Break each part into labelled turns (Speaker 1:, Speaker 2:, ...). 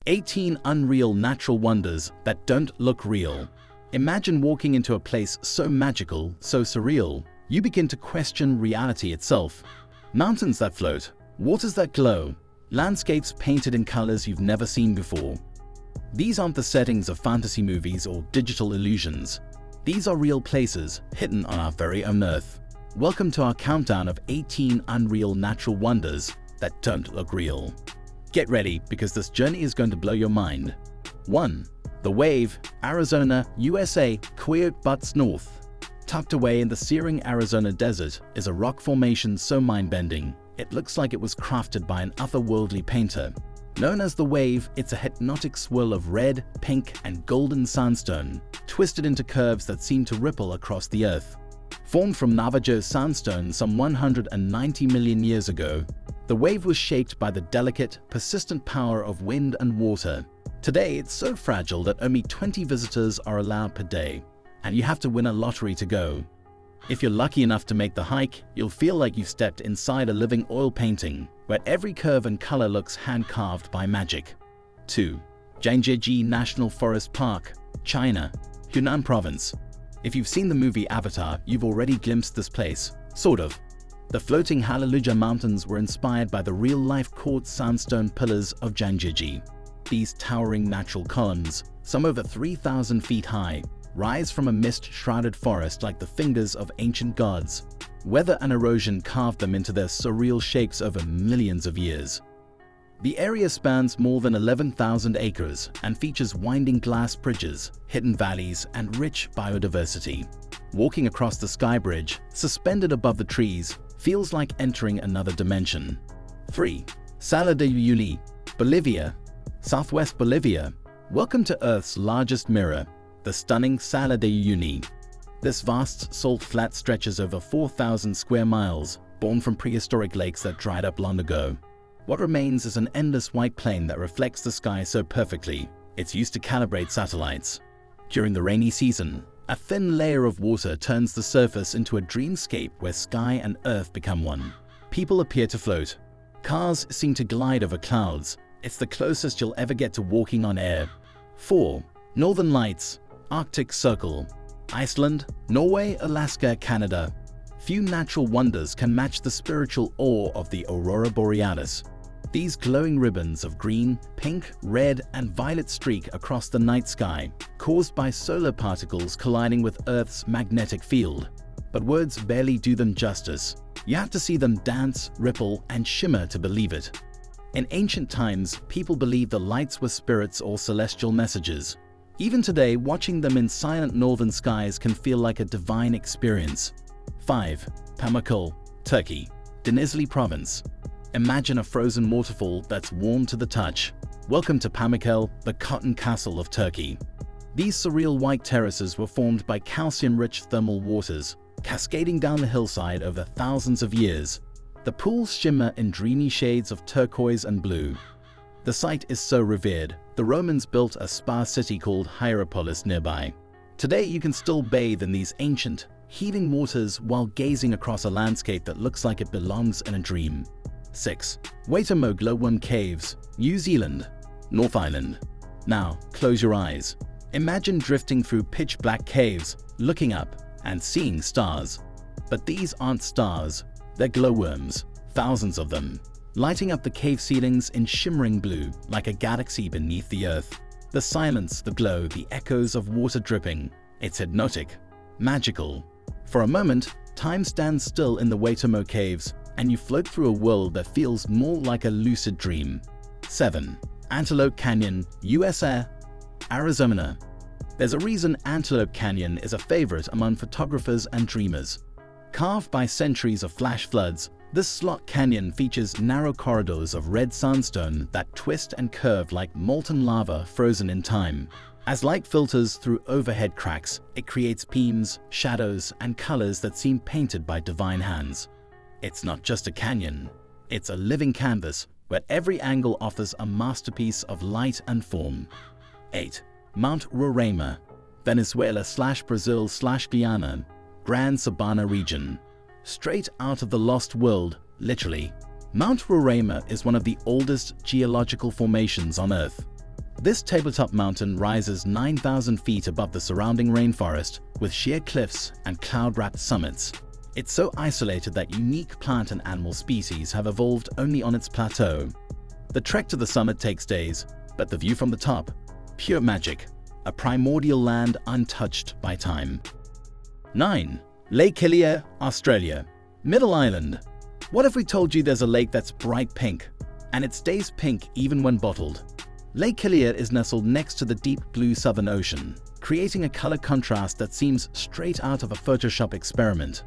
Speaker 1: 18 unreal natural wonders that don't look real. Imagine walking into a place so magical, so surreal, you begin to question reality itself. Mountains that float, waters that glow, landscapes painted in colors you've never seen before. These aren't the settings of fantasy movies or digital illusions. These are real places hidden on our very own Earth. Welcome to our countdown of 18 unreal natural wonders that don't look real. Get ready, because this journey is going to blow your mind. 1. The Wave, Arizona, USA, Coyote Butts North. Tucked away in the searing Arizona desert is a rock formation so mind-bending, it looks like it was crafted by an otherworldly painter. Known as the Wave, it's a hypnotic swirl of red, pink, and golden sandstone, twisted into curves that seem to ripple across the earth. Formed from Navajo sandstone some 190 million years ago, the Wave was shaped by the delicate, persistent power of wind and water. Today, it's so fragile that only 20 visitors are allowed per day, and you have to win a lottery to go. If you're lucky enough to make the hike, you'll feel like you've stepped inside a living oil painting, where every curve and color looks hand-carved by magic. 2. Zhangjiajie National Forest Park, China, Hunan Province. If you've seen the movie Avatar, you've already glimpsed this place, sort of. The floating Hallelujah Mountains were inspired by the real-life quartz sandstone pillars of Zhangjiajie. These towering natural columns, some over 3,000 feet high, rise from a mist-shrouded forest like the fingers of ancient gods. Weather and erosion carved them into their surreal shapes over millions of years. The area spans more than 11,000 acres and features winding glass bridges, hidden valleys, and rich biodiversity. Walking across the sky bridge, suspended above the trees, feels like entering another dimension. 3. Salar de Uyuni, Bolivia, Southwest Bolivia. Welcome to Earth's largest mirror, the stunning Salar de Uyuni. This vast salt flat stretches over 4,000 square miles, born from prehistoric lakes that dried up long ago. What remains is an endless white plain that reflects the sky so perfectly, it's used to calibrate satellites. During the rainy season, a thin layer of water turns the surface into a dreamscape where sky and earth become one. People appear to float. Cars seem to glide over clouds. It's the closest you'll ever get to walking on air. 4. Northern Lights, Arctic Circle, Iceland, Norway, Alaska, Canada. Few natural wonders can match the spiritual awe of the Aurora Borealis. These glowing ribbons of green, pink, red, and violet streak across the night sky, caused by solar particles colliding with Earth's magnetic field. But words barely do them justice. You have to see them dance, ripple, and shimmer to believe it. In ancient times, people believed the lights were spirits or celestial messages. Even today, watching them in silent northern skies can feel like a divine experience. 5. Pamukkale, Turkey, Denizli Province. Imagine a frozen waterfall that's warm to the touch. Welcome to Pamukkale, the cotton castle of Turkey. These surreal white terraces were formed by calcium-rich thermal waters, cascading down the hillside over thousands of years. The pools shimmer in dreamy shades of turquoise and blue. The site is so revered, the Romans built a spa city called Hierapolis nearby. Today you can still bathe in these ancient, heaving waters while gazing across a landscape that looks like it belongs in a dream. 6. Waitomo Glowworm Caves, New Zealand, North Island. Now, close your eyes. Imagine drifting through pitch-black caves, looking up, and seeing stars. But these aren't stars, they're glowworms, thousands of them, lighting up the cave ceilings in shimmering blue like a galaxy beneath the earth. The silence, the glow, the echoes of water dripping. It's hypnotic, magical. For a moment, time stands still in the Waitomo Caves, and you float through a world that feels more like a lucid dream. 7. Antelope Canyon, USA, Arizona. There's a reason Antelope Canyon is a favorite among photographers and dreamers. Carved by centuries of flash floods, this slot canyon features narrow corridors of red sandstone that twist and curve like molten lava frozen in time. As light filters through overhead cracks, it creates beams, shadows, and colors that seem painted by divine hands. It's not just a canyon, it's a living canvas where every angle offers a masterpiece of light and form. 8. Mount Roraima, Venezuela/Brazil/Guyana, Gran Sabana region. Straight out of the lost world, literally. Mount Roraima is one of the oldest geological formations on Earth. This tabletop mountain rises 9,000 feet above the surrounding rainforest with sheer cliffs and cloud-wrapped summits. It's so isolated that unique plant and animal species have evolved only on its plateau. The trek to the summit takes days, but the view from the top, pure magic, a primordial land untouched by time. 9. Lake Hillier, Australia. Middle Island. What if we told you there's a lake that's bright pink, and it stays pink even when bottled? Lake Hillier is nestled next to the deep blue Southern Ocean, creating a color contrast that seems straight out of a Photoshop experiment.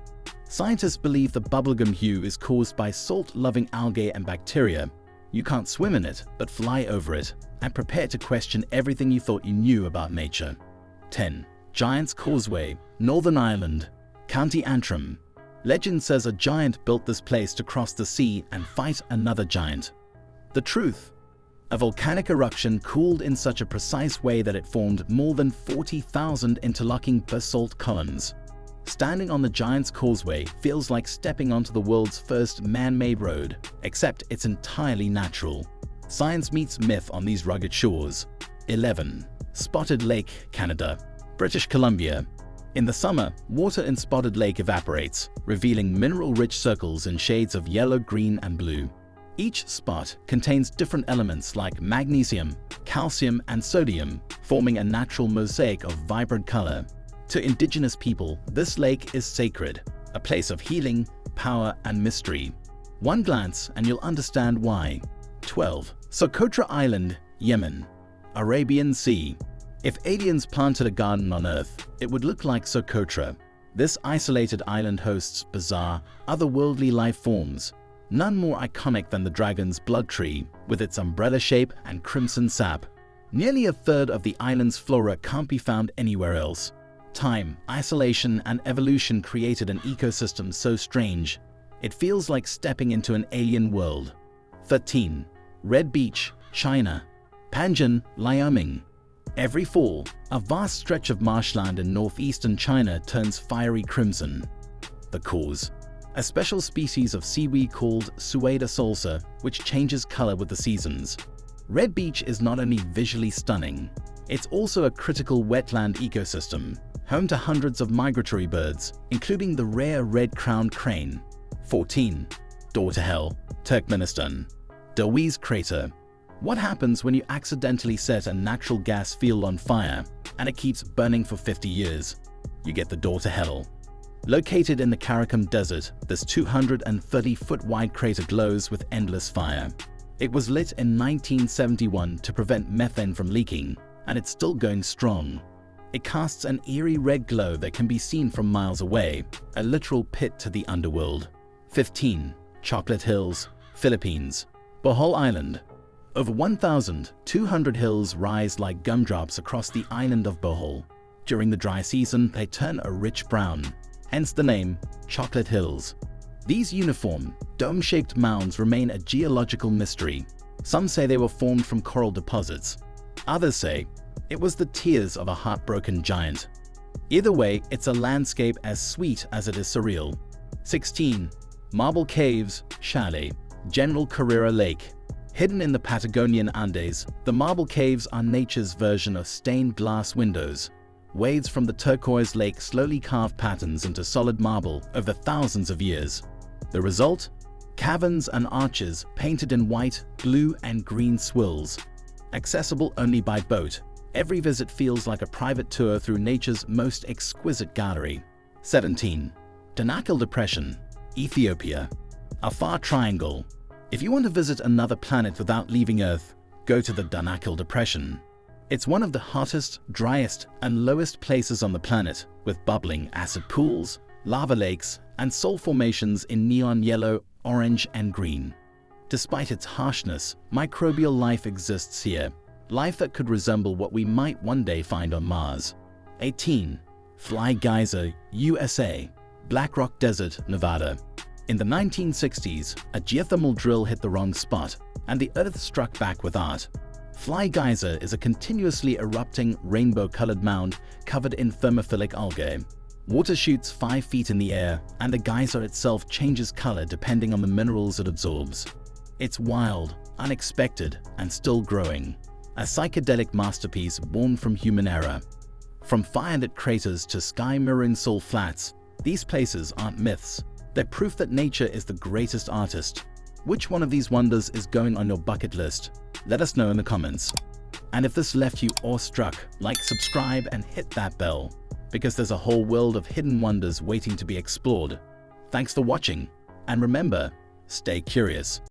Speaker 1: Scientists believe the bubblegum hue is caused by salt-loving algae and bacteria. You can't swim in it, but fly over it, and prepare to question everything you thought you knew about nature. 10. Giant's Causeway, Northern Ireland, County Antrim. Legend says a giant built this place to cross the sea and fight another giant. The truth? A volcanic eruption cooled in such a precise way that it formed more than 40,000 interlocking basalt columns. Standing on the Giant's Causeway feels like stepping onto the world's first man-made road, except it's entirely natural. Science meets myth on these rugged shores. 11. Spotted Lake, Canada, British Columbia. In the summer, water in Spotted Lake evaporates, revealing mineral-rich circles in shades of yellow, green, and blue. Each spot contains different elements like magnesium, calcium, and sodium, forming a natural mosaic of vibrant color. To indigenous people, this lake is sacred, a place of healing, power, and mystery. One glance and you'll understand why. 12. Socotra Island, Yemen, Arabian Sea. If aliens planted a garden on Earth, it would look like Socotra. This isolated island hosts bizarre, otherworldly life forms. None more iconic than the dragon's blood tree, with its umbrella shape and crimson sap. Nearly a third of the island's flora can't be found anywhere else. Time, isolation, and evolution created an ecosystem so strange, it feels like stepping into an alien world. 13. Red Beach, China, Panjin, Liaoming. Every fall, a vast stretch of marshland in northeastern China turns fiery crimson. The cause? A special species of seaweed called Sueda salsa, which changes color with the seasons. Red Beach is not only visually stunning, it's also a critical wetland ecosystem, home to hundreds of migratory birds, including the rare red-crowned crane. 14. Door to Hell, Turkmenistan, Derwize Crater. What happens when you accidentally set a natural gas field on fire and it keeps burning for 50 years? You get the Door to Hell. Located in the Karakum Desert, this 230-foot-wide crater glows with endless fire. It was lit in 1971 to prevent methane from leaking, and it's still going strong. It casts an eerie red glow that can be seen from miles away, a literal pit to the underworld. 15. Chocolate Hills, Philippines, Bohol Island. Over 1,200 hills rise like gumdrops across the island of Bohol. During the dry season, they turn a rich brown, hence the name Chocolate Hills. These uniform, dome-shaped mounds remain a geological mystery. Some say they were formed from coral deposits. Others say it was the tears of a heartbroken giant. Either way, it's a landscape as sweet as it is surreal. 16. Marble Caves, Chile, General Carrera Lake. Hidden in the Patagonian Andes, the Marble Caves are nature's version of stained glass windows. Waves from the turquoise lake slowly carve patterns into solid marble over thousands of years. The result? Caverns and arches painted in white, blue, and green swirls. Accessible only by boat, every visit feels like a private tour through nature's most exquisite gallery. 17. Danakil Depression, Ethiopia, a far triangle. If you want to visit another planet without leaving Earth, go to the Danakil Depression. It's one of the hottest, driest, and lowest places on the planet, with bubbling acid pools, lava lakes, and salt formations in neon yellow, orange, and green. Despite its harshness, microbial life exists here, life that could resemble what we might one day find on Mars. 18. Fly Geyser, USA, Black Rock Desert, Nevada. In the 1960s, a geothermal drill hit the wrong spot, and the Earth struck back with art. Fly Geyser is a continuously erupting, rainbow-colored mound covered in thermophilic algae. Water shoots 5 feet in the air, and the geyser itself changes color depending on the minerals it absorbs. It's wild, unexpected, and still growing. a psychedelic masterpiece born from human error. From fire-lit craters to sky-mirroring salt flats, these places aren't myths. They're proof that nature is the greatest artist. Which one of these wonders is going on your bucket list? Let us know in the comments. And if this left you awestruck, like, subscribe, and hit that bell, because there's a whole world of hidden wonders waiting to be explored. Thanks for watching, and remember, stay curious.